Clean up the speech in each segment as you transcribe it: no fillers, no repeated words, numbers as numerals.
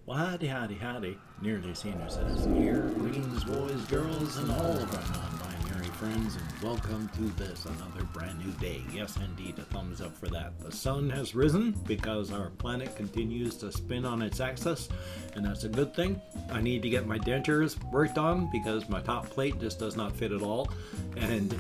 Howdy, howdy, howdy. Nearly Senior Citizen here. Greetings, boys, girls, and all of our non-binary friends, and welcome to this, another brand new day. Yes, indeed, a thumbs up for that. The sun has risen because our planet continues to spin on its axis, and that's a good thing. I need to get my dentures worked on because my top plate just does not fit at all, and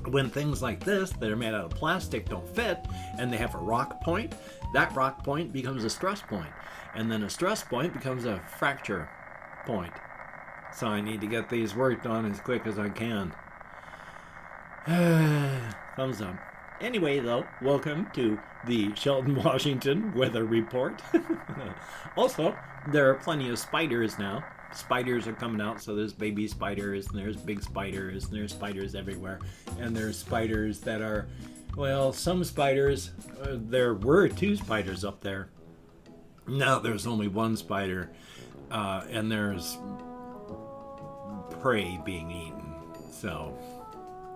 when things like this that are made out of plastic don't fit and they have a rock point, that rock point becomes a stress point, and then a stress point becomes a fracture point. So I need to get these worked on as quick as I can. Thumbs up. Anyway, though, welcome to the Shelton, Washington weather report. Also, there are plenty of spiders now. Spiders are coming out, so there's baby spiders, and there's big spiders, and there's spiders everywhere. And there's spiders that are, well, some spiders, there were 2 spiders up there. Now there's only 1 spider, and there's prey being eaten. So,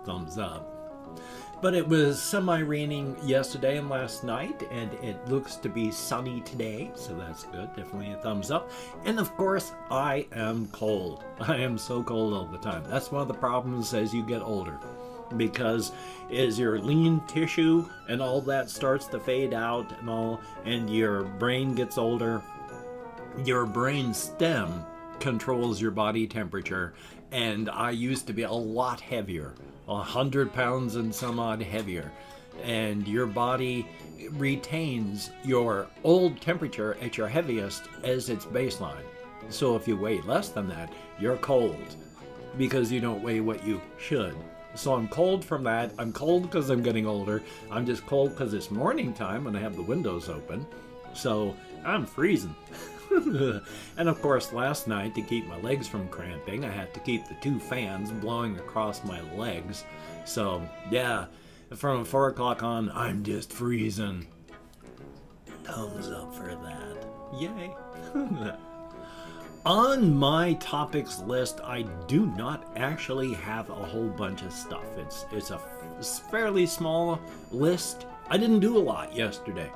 thumbs up. But it was semi-raining yesterday and last night, and it looks to be sunny today, so that's good. Definitely a thumbs up. And of course, I am cold. I am so cold all the time. That's one of the problems as you get older, because as your lean tissue and all that starts to fade out and your brain gets older, your brain stem controls your body temperature, and I used to be a lot heavier. 100 pounds and some odd heavier, and your body retains your old temperature at your heaviest as its baseline. So if you weigh less than that, you're cold because you don't weigh what you should. So I'm cold from that. I'm cold because I'm getting older. I'm just cold because it's morning time and I have the windows open. So I'm freezing. And of course, last night, to keep my legs from cramping, I had to keep the 2 fans blowing across my legs. So, yeah, from 4 o'clock on, I'm just freezing. Thumbs up for that. Yay. On my topics list, I do not actually have a whole bunch of stuff. It's a fairly small list. I didn't do a lot yesterday.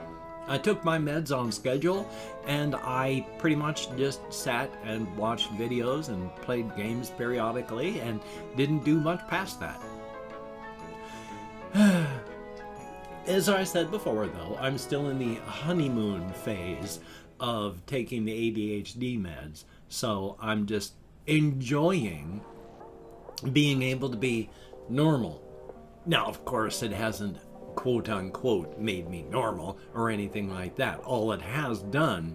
I took my meds on schedule, and I pretty much just sat and watched videos and played games periodically and didn't do much past that. As I said before, though, I'm still in the honeymoon phase of taking the ADHD meds, so I'm just enjoying being able to be normal. Now, of course, it hasn't quote-unquote made me normal or anything like that. All it has done,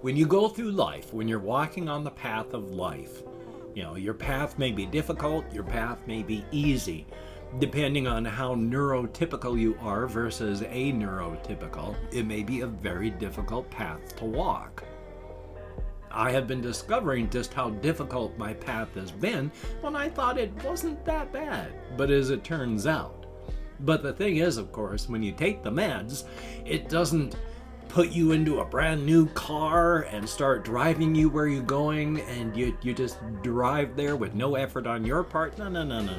when you go through life, when you're walking on the path of life, your path may be difficult, your path may be easy, depending on how neurotypical you are versus aneurotypical. It may be a very difficult path to walk. I have been discovering just how difficult my path has been when I thought it wasn't that bad, but as it turns out. But the thing is, of course, when you take the meds, it doesn't put you into a brand new car and start driving you where you're going, and you just drive there with no effort on your part. No.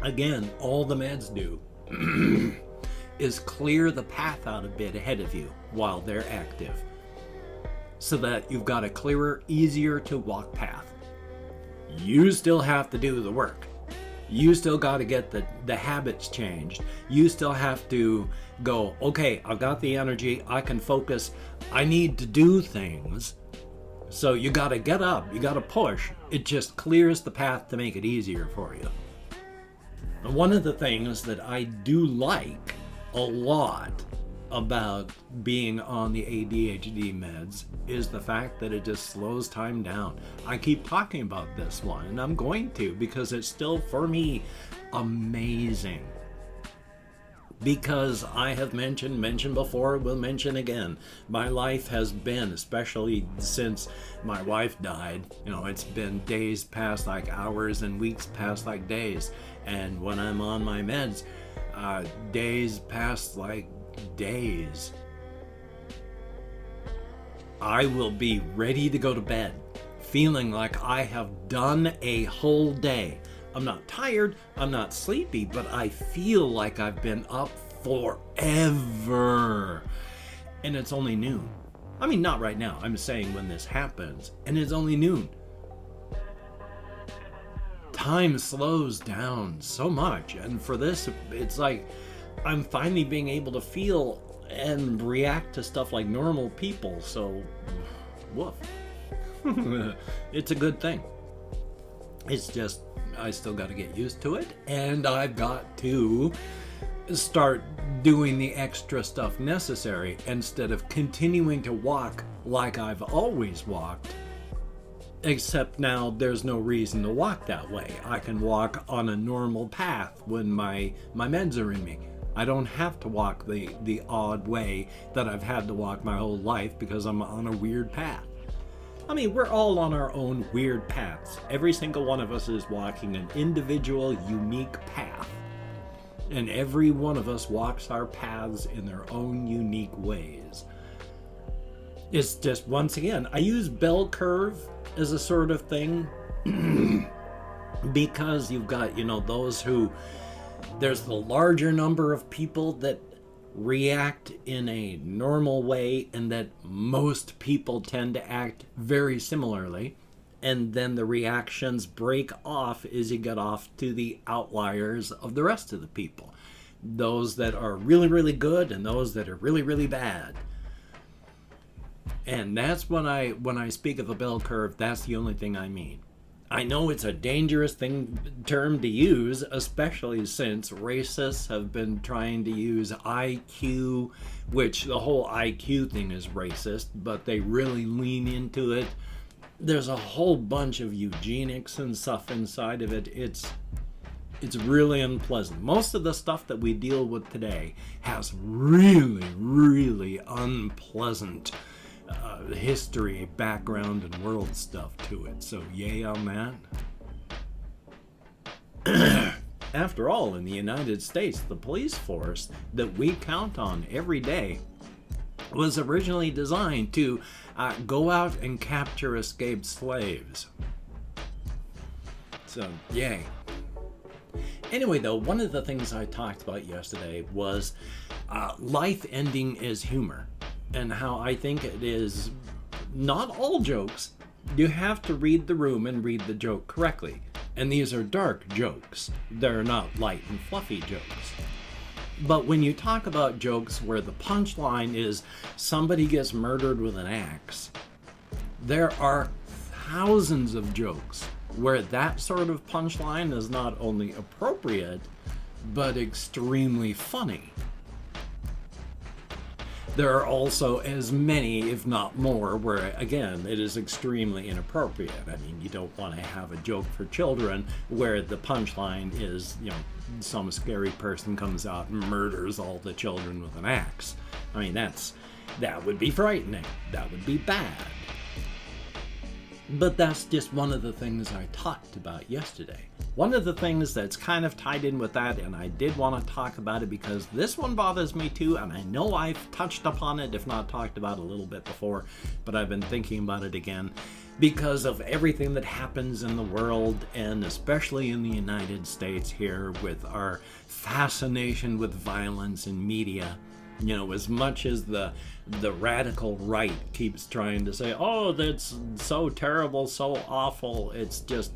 Again, all the meds do is clear the path out a bit ahead of you while they're active, so that you've got a clearer, easier to walk path. You still have to do the work. You still got to get the habits changed. You still have to go, okay, I've got the energy, I can focus, I need to do things. So you got to get up, you got to push. It just clears the path to make it easier for you. And one of the things that I do like a lot about being on the ADHD meds is the fact that it just slows time down. I keep talking about this one, and I'm going to, because it's still, for me, amazing. Because I have mentioned before, will mention again, my life has been, especially since my wife died, it's been days past like hours and weeks past like days. And when I'm on my meds, days past like days. I will be ready to go to bed, feeling like I have done a whole day. I'm not tired, I'm not sleepy, but I feel like I've been up forever. And it's only noon. I mean, not right now. I'm saying when this happens, and it's only noon. Time slows down so much, and for this, it's like I'm finally being able to feel and react to stuff like normal people, so woof. It's a good thing. It's just, I still got to get used to it, and I've got to start doing the extra stuff necessary instead of continuing to walk like I've always walked. Except now there's no reason to walk that way. I can walk on a normal path when my meds are in me. I don't have to walk the odd way that I've had to walk my whole life because I'm on a weird path. I mean, we're all on our own weird paths. Every single one of us is walking an individual, unique path. And every one of us walks our paths in their own unique ways. It's just, once again, I use bell curve as a sort of thing because you've got, those who, there's the larger number of people that react in a normal way and that most people tend to act very similarly. And then the reactions break off as you get off to the outliers of the rest of the people. Those that are really, really good and those that are really, really bad. And that's when I speak of a bell curve, that's the only thing I mean. I know it's a dangerous term to use, especially since racists have been trying to use IQ, which the whole IQ thing is racist, but they really lean into it. There's a whole bunch of eugenics and stuff inside of it. It's really unpleasant. Most of the stuff that we deal with today has really, really unpleasant history, background, and world stuff to it. So yay on that. After all, in the United States, the police force that we count on every day was originally designed to go out and capture escaped slaves. So, yay. Anyway, though, one of the things I talked about yesterday was life ending as humor, and how I think it is not all jokes. You have to read the room and read the joke correctly. And these are dark jokes. They're not light and fluffy jokes. But when you talk about jokes where the punchline is somebody gets murdered with an axe, there are thousands of jokes where that sort of punchline is not only appropriate, but extremely funny. There are also as many, if not more, where, again, it is extremely inappropriate. I mean, you don't want to have a joke for children where the punchline is, some scary person comes out and murders all the children with an axe. I mean, that would be frightening. That would be bad. But that's just one of the things I talked about yesterday. One of the things that's kind of tied in with that, and I did want to talk about it because this one bothers me too, and I know I've touched upon it, if not talked about it a little bit before, but I've been thinking about it again because of everything that happens in the world, and especially in the United States here with our fascination with violence in media. As much as the radical right keeps trying to say, oh, that's so terrible, so awful, it's just,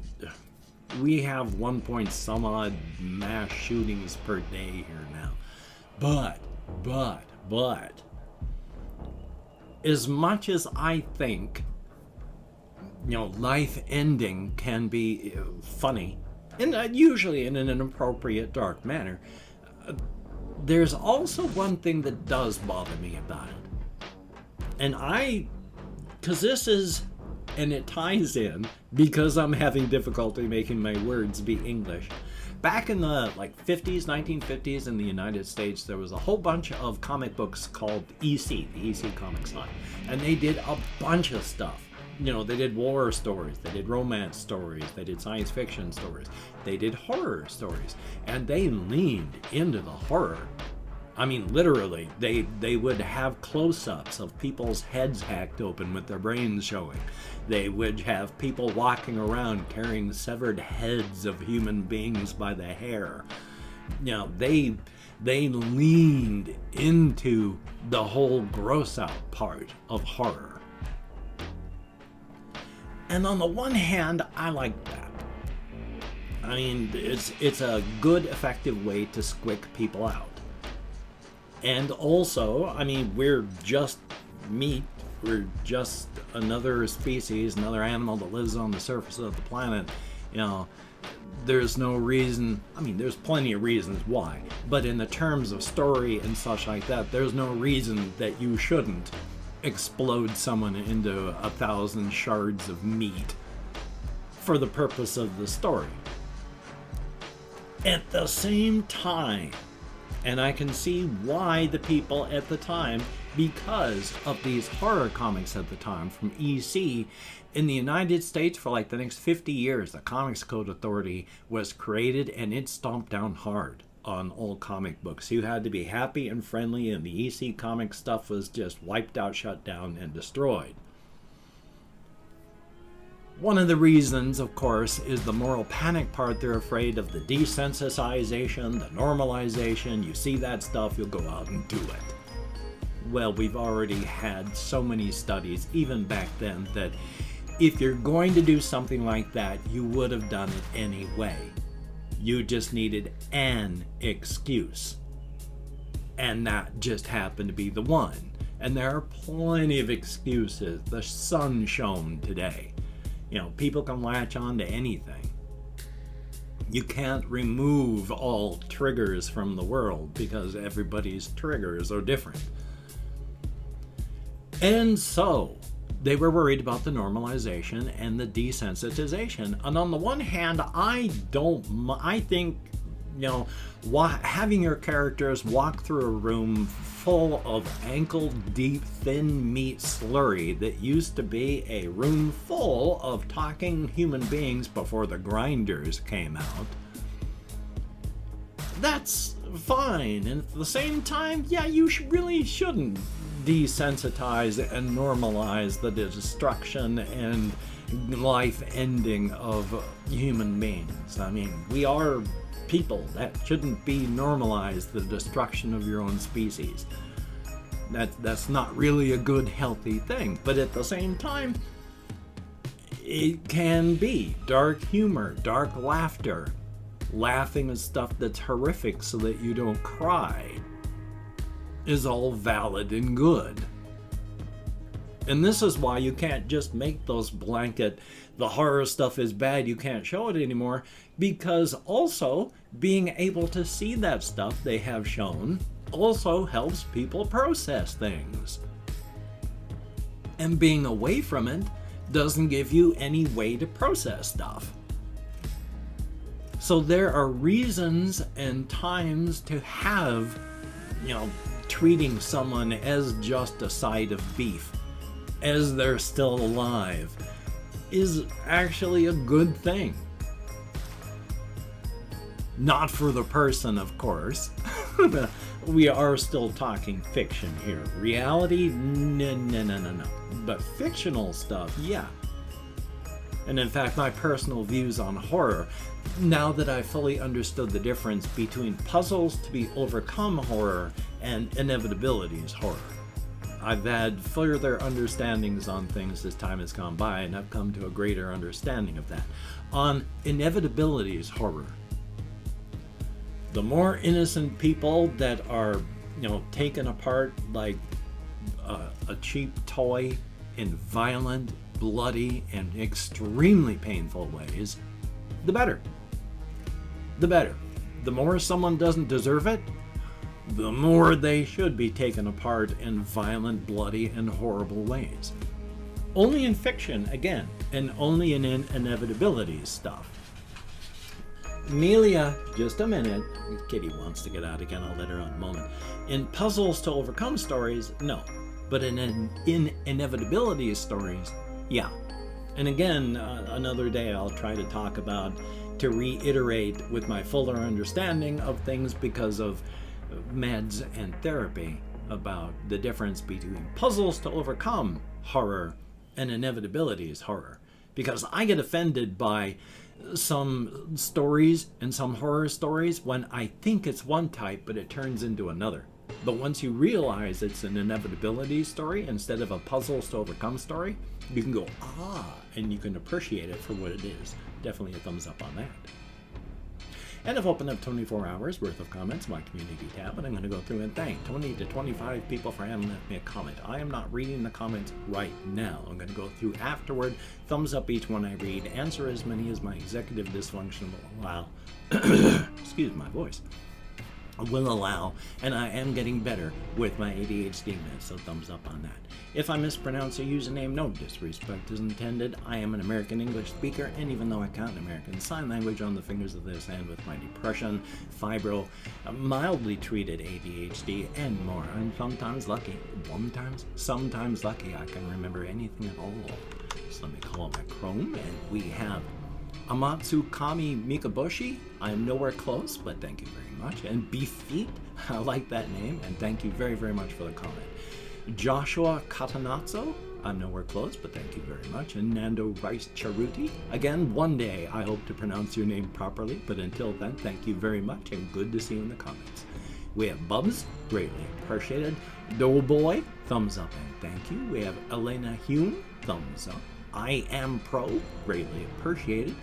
we have 1 point some odd mass shootings per day here now. But, as much as I think, life ending can be funny, and usually in an inappropriate, dark manner, there's also one thing that does bother me about it. And because this is, and it ties in, because I'm having difficulty making my words be English. Back in the 1950s in the United States, there was a whole bunch of comic books called EC, the EC Comics line. And they did a bunch of stuff. They did war stories, they did romance stories, they did science fiction stories, they did horror stories, and they leaned into the horror. I mean, literally, they would have close-ups of people's heads hacked open with their brains showing. They would have people walking around carrying severed heads of human beings by the hair. You know, they leaned into the whole gross out part of horror. And on the one hand, I like that. I mean, it's a good, effective way to squick people out. And also, I mean, we're just meat. We're just another species, another animal that lives on the surface of the planet. You know, there's no reason, I mean, there's plenty of reasons why, but in the terms of story and such like that, there's no reason that you shouldn't explode someone into 1,000 shards of meat for the purpose of the story. At the same time, and I can see why the people at the time, because of these horror comics at the time from EC, in the United States for like the next 50 years, the Comics Code Authority was created and it stomped down hard on all comic books. You had to be happy and friendly, and the EC comic stuff was just wiped out, shut down, and destroyed. One of the reasons, of course, is the moral panic part. They're afraid of the desensitization, the normalization. You see that stuff, you'll go out and do it. Well, we've already had so many studies, even back then, that if you're going to do something like that, you would have done it anyway. You just needed an excuse. And that just happened to be the one. And there are plenty of excuses. The sun shone today. You know, people can latch on to anything. You can't remove all triggers from the world because everybody's triggers are different. And so, they were worried about the normalization and the desensitization. And on the one hand, I think, you know, having your characters walk through a room full of ankle-deep, thin meat slurry that used to be a room full of talking human beings before the grinders came out, that's fine. And at the same time, yeah, you really shouldn't desensitize and normalize the destruction and life ending of human beings. I mean, we are people. That shouldn't be normalized, the destruction of your own species. That's not really a good, healthy thing. But at the same time, it can be dark humor, dark laughter, laughing at stuff that's horrific so that you don't cry is all valid and good. And this is why you can't just make those blanket, the horror stuff is bad, you can't show it anymore, because also being able to see that stuff they have shown also helps people process things. And being away from it doesn't give you any way to process stuff. So there are reasons and times to have, you know, treating someone as just a side of beef, as they're still alive, is actually a good thing. Not for the person, of course. We are still talking fiction here. Reality, no. But fictional stuff, yeah. And in fact, my personal views on horror, now that I fully understood the difference between puzzles to be overcome horror and inevitabilities horror, I've had further understandings on things as time has gone by, and I've come to a greater understanding of that. On inevitabilities horror, the more innocent people that are, you know, taken apart like a cheap toy in violent, bloody, and extremely painful ways, the better. The better. The more someone doesn't deserve it, the more they should be taken apart in violent, bloody, and horrible ways. Only in fiction, again, and only in inevitabilities stuff. Amelia, just a minute. Kitty wants to get out again. I'll let her out in a moment. In puzzles to overcome stories, no. But in inevitability stories, yeah. And again, another day I'll try to talk about, to reiterate with my fuller understanding of things because of meds and therapy, about the difference between puzzles to overcome horror and inevitabilities horror. Because I get offended by some stories and some horror stories when I think it's one type, but it turns into another. But once you realize it's an inevitability story instead of a puzzles to overcome story, you can go, and you can appreciate it for what it is. Definitely a thumbs up on that. And I've opened up 24 hours worth of comments in my community tab, and I'm going to go through and thank 20 to 25 people for having left me a comment. I am not reading the comments right now. I'm going to go through afterward, thumbs up each one I read, answer as many as my executive dysfunction will allow. Excuse my voice. Will allow, and I am getting better with my ADHD meds, so thumbs up on that. If I mispronounce a username, no disrespect is intended. I am an American English speaker, and even though I count American Sign Language on the fingers of this hand with my depression, fibro, mildly treated ADHD, and more, I'm sometimes lucky. Sometimes lucky I can remember anything at all. So let me call up my Chrome, and we have Amatsukami Mikaboshi. I am nowhere close, but thank you very much. And Beef Feet, I like that name, and thank you very, very much for the comment. Joshua Katanatso, I'm nowhere close, but thank you very much. And Nando Rice Charuti, again, one day I hope to pronounce your name properly, but until then, thank you very much, and good to see you in the comments. We have Bubs, greatly appreciated. Doughboy, thumbs up and thank you. We have Elena Hume, thumbs up. I Am Pro, greatly appreciated.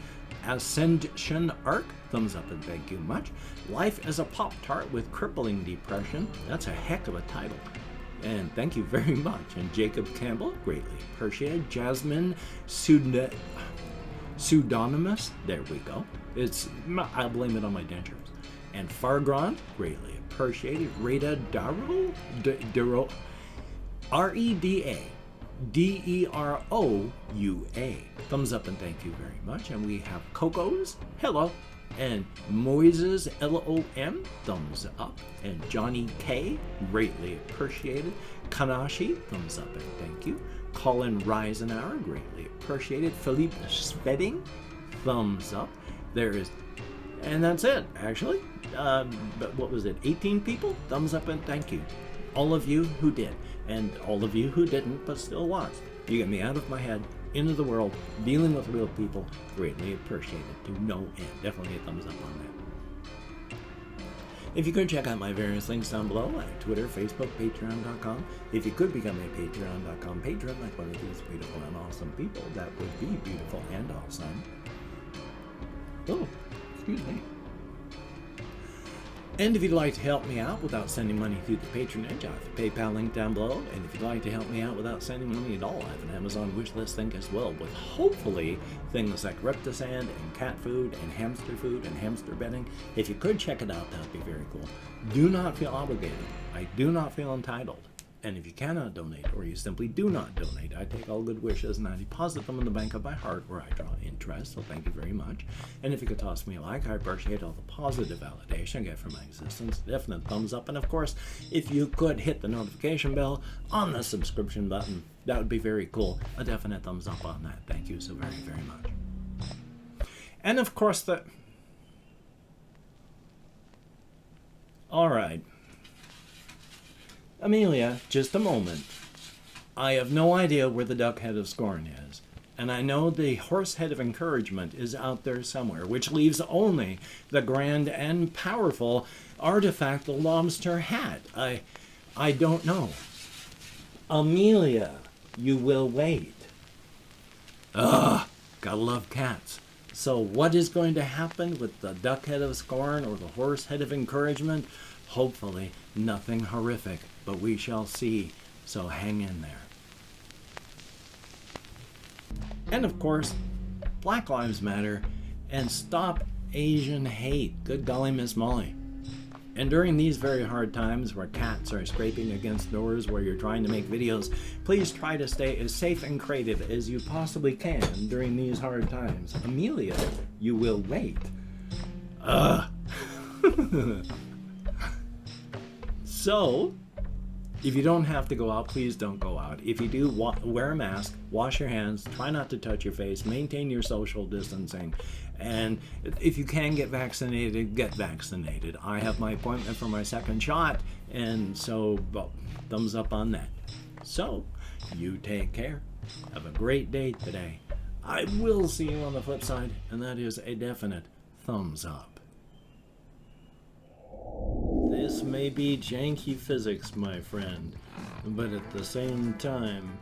Ascension Arc, thumbs up and thank you much. Life as a Pop-Tart with Crippling Depression, that's a heck of a title, and thank you very much. And Jacob Campbell, greatly appreciated. Jasmine Pseudonymous, there we go. I'll blame it on my dentures. And Fargron, greatly appreciated. Reda Daro, R-E-D-A. D-E-R-O-U-A. Thumbs up and thank you very much. And we have Coco's, hello. And Moises, L-O-M, thumbs up. And Johnny K, greatly appreciated. Kanashi, thumbs up and thank you. Colin Reisenauer, greatly appreciated. Philippe Spedding, thumbs up. And that's it, actually. But what was it, 18 people? Thumbs up and thank you. All of you who did, and all of you who didn't, but still watched. You get me out of my head, into the world, dealing with real people, greatly appreciated to no end. Definitely a thumbs up on that. If you could check out my various links down below, like Twitter, Facebook, Patreon.com. If you could become a Patreon.com patron, like one of these beautiful and awesome people, that would be beautiful and awesome. Oh, excuse me. And if you'd like to help me out without sending money through the patronage, I have a PayPal link down below. And if you'd like to help me out without sending money at all, I have an Amazon wishlist link as well, with hopefully things like Reptisand and cat food and hamster bedding. If you could check it out, that would be very cool. Do not feel obligated. I do not feel entitled. And if you cannot donate, or you simply do not donate, I take all good wishes and I deposit them in the bank of my heart where I draw interest, so thank you very much. And if you could toss me a like, I appreciate all the positive validation I get from my existence. Definite thumbs up. And of course, if you could hit the notification bell on the subscription button, that would be very cool. A definite thumbs up on that. Thank you so very, very much. And of course, all right. Amelia, just a moment. I have no idea where the duck head of scorn is, and I know the horse head of encouragement is out there somewhere, which leaves only the grand and powerful artifact, the lobster hat. I don't know. Amelia, you will wait. Ugh, gotta love cats. So what is going to happen with the duck head of scorn or the horse head of encouragement? Hopefully nothing horrific, but we shall see, so hang in there. And of course, Black Lives Matter, and stop Asian hate. Good golly, Miss Molly. And during these very hard times where cats are scraping against doors where you're trying to make videos, please try to stay as safe and creative as you possibly can during these hard times. Amelia, you will wait. So, if you don't have to go out, please don't go out. If you do, wear a mask, wash your hands, try not to touch your face, maintain your social distancing, and if you can get vaccinated, get vaccinated. I have my appointment for my second shot, and so, well, thumbs up on that. So, you take care. Have a great day today. I will see you on the flip side, and that is a definite thumbs up. This may be janky physics, my friend, but at the same time,